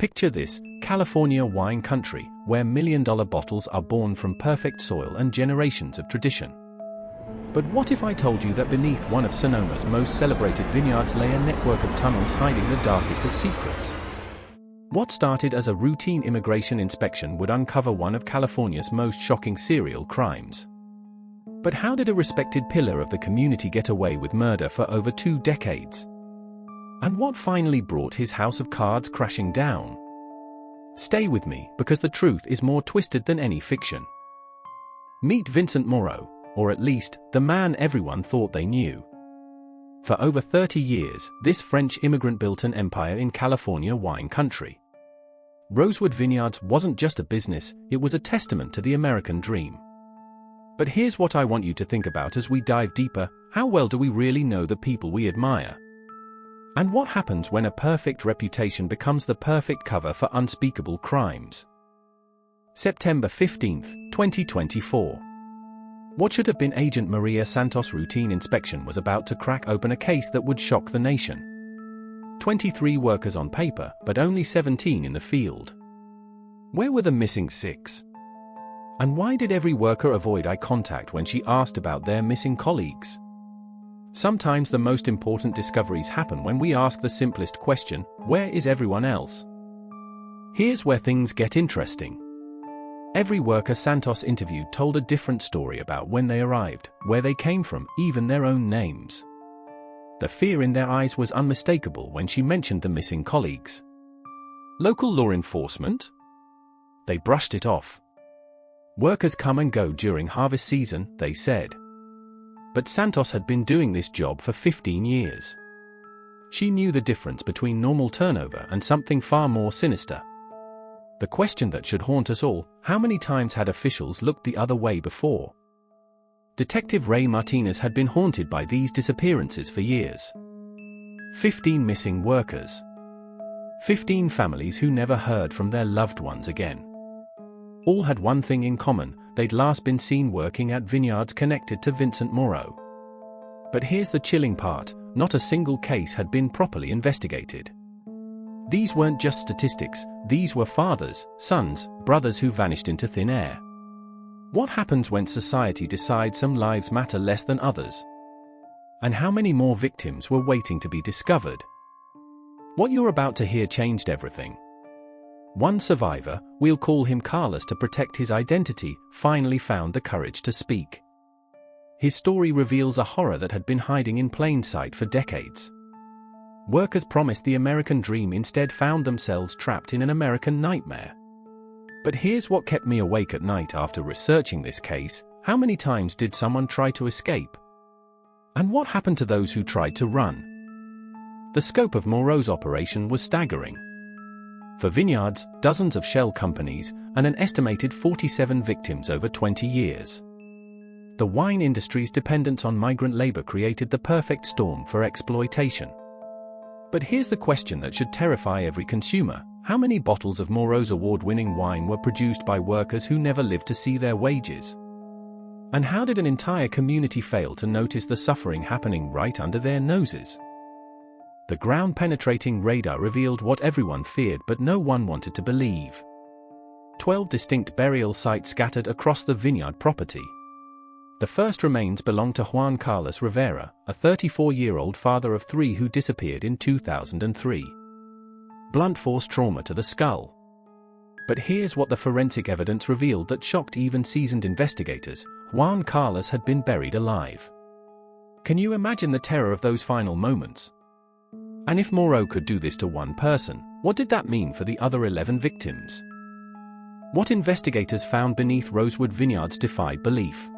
Picture this: California wine country, where million-dollar bottles are born from perfect soil and generations of tradition. But what if I told you that beneath one of Sonoma's most celebrated vineyards lay a network of tunnels hiding the darkest of secrets? What started as a routine immigration inspection would uncover one of California's most shocking serial crimes. But how did a respected pillar of the community get away with murder for over 2 decades? And what finally brought his house of cards crashing down? Stay with me, because the truth is more twisted than any fiction. Meet Vincent Moreau, or at least, the man everyone thought they knew. For over 30 years, this French immigrant built an empire in California wine country. Rosewood Vineyards wasn't just a business, it was a testament to the American dream. But here's what I want you to think about as we dive deeper: how well do we really know the people we admire? And what happens when a perfect reputation becomes the perfect cover for unspeakable crimes? September 15, 2024. What should have been Agent Maria Santos' routine inspection was about to crack open a case that would shock the nation. 23 workers on paper, but only 17 in the field. Where were the missing 6? And why did every worker avoid eye contact when she asked about their missing colleagues? Sometimes the most important discoveries happen when we ask the simplest question: where is everyone else? Here's where things get interesting. Every worker Santos interviewed told a different story about when they arrived, where they came from, even their own names. The fear in their eyes was unmistakable when she mentioned the missing colleagues. Local law enforcement? They brushed it off. Workers come and go during harvest season, they said. But Santos had been doing this job for 15 years. She knew the difference between normal turnover and something far more sinister. The question that should haunt us all: how many times had officials looked the other way before? Detective Ray Martinez had been haunted by these disappearances for years. 15 missing workers. 15 families who never heard from their loved ones again. All had one thing in common: they'd last been seen working at vineyards connected to Vincent Moreau. But here's the chilling part: not a single case had been properly investigated. These weren't just statistics, these were fathers, sons, brothers who vanished into thin air. What happens when society decides some lives matter less than others? And how many more victims were waiting to be discovered? What you're about to hear changed everything. One survivor, we'll call him Carlos to protect his identity, finally found the courage to speak. His story reveals a horror that had been hiding in plain sight for decades. Workers promised the American dream instead found themselves trapped in an American nightmare. But here's what kept me awake at night after researching this case: how many times did someone try to escape? And what happened to those who tried to run? The scope of Moreau's operation was staggering. For vineyards, dozens of shell companies, and an estimated 47 victims over 20 years. The wine industry's dependence on migrant labor created the perfect storm for exploitation. But here's the question that should terrify every consumer: how many bottles of Moreau's award-winning wine were produced by workers who never lived to see their wages? And how did an entire community fail to notice the suffering happening right under their noses? The ground-penetrating radar revealed what everyone feared but no one wanted to believe. 12 distinct burial sites scattered across the vineyard property. The first remains belonged to Juan Carlos Rivera, a 34-year-old father of 3 who disappeared in 2003. Blunt force trauma to the skull. But here's what the forensic evidence revealed that shocked even seasoned investigators: Juan Carlos had been buried alive. Can you imagine the terror of those final moments? And if Moreau could do this to one person, what did that mean for the other 11 victims? What investigators found beneath Rosewood Vineyards defied belief.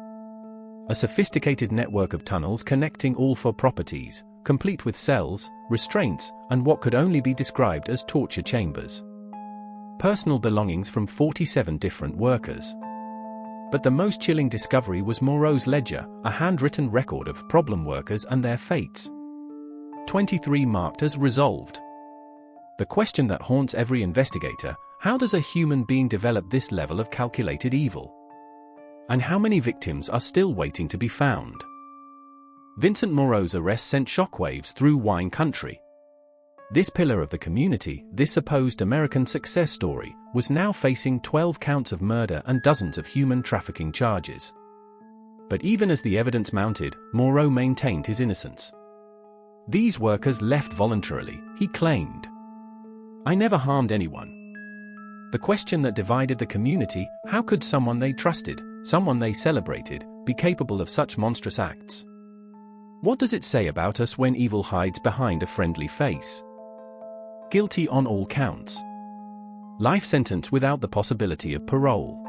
A sophisticated network of tunnels connecting all 4 properties, complete with cells, restraints, and what could only be described as torture chambers. Personal belongings from 47 different workers. But the most chilling discovery was Moreau's ledger, a handwritten record of problem workers and their fates. 23 marked as resolved. The question that haunts every investigator: how does a human being develop this level of calculated evil? And how many victims are still waiting to be found? Vincent Moreau's arrest sent shockwaves through wine country. This pillar of the community, this supposed American success story, was now facing 12 counts of murder and dozens of human trafficking charges. But even as the evidence mounted, Moreau maintained his innocence. These workers left voluntarily, he claimed. "I never harmed anyone." The question that divided the community: how could someone they trusted, someone they celebrated, be capable of such monstrous acts? What does it say about us when evil hides behind a friendly face? Guilty on all counts. Life sentence without the possibility of parole.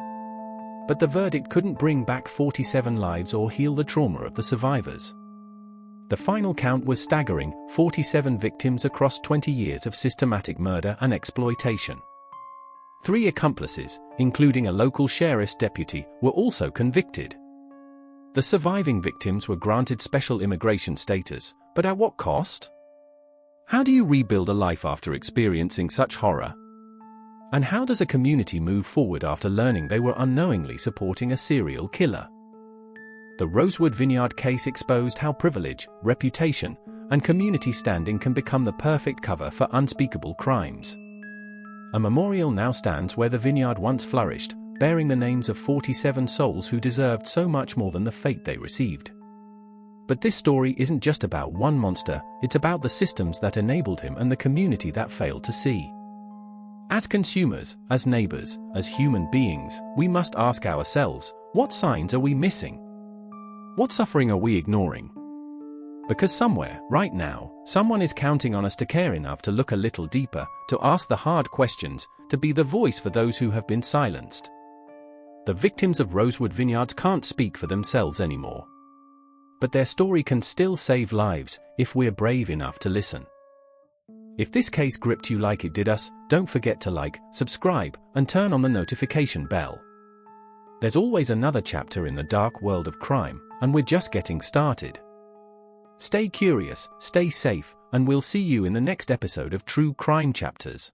But the verdict couldn't bring back 47 lives or heal the trauma of the survivors. The final count was staggering: 47 victims across 20 years of systematic murder and exploitation. 3 accomplices, including a local sheriff's deputy, were also convicted. The surviving victims were granted special immigration status, but at what cost? How do you rebuild a life after experiencing such horror? And how does a community move forward after learning they were unknowingly supporting a serial killer? The Rosewood Vineyard case exposed how privilege, reputation, and community standing can become the perfect cover for unspeakable crimes. A memorial now stands where the vineyard once flourished, bearing the names of 47 souls who deserved so much more than the fate they received. But this story isn't just about one monster, it's about the systems that enabled him and the community that failed to see. As consumers, as neighbors, as human beings, we must ask ourselves, what signs are we missing? What suffering are we ignoring? Because somewhere, right now, someone is counting on us to care enough to look a little deeper, to ask the hard questions, to be the voice for those who have been silenced. The victims of Rosewood Vineyards can't speak for themselves anymore. But their story can still save lives, if we're brave enough to listen. If this case gripped you like it did us, don't forget to like, subscribe, and turn on the notification bell. There's always another chapter in the dark world of crime, and we're just getting started. Stay curious, stay safe, and we'll see you in the next episode of True Crime Chapters.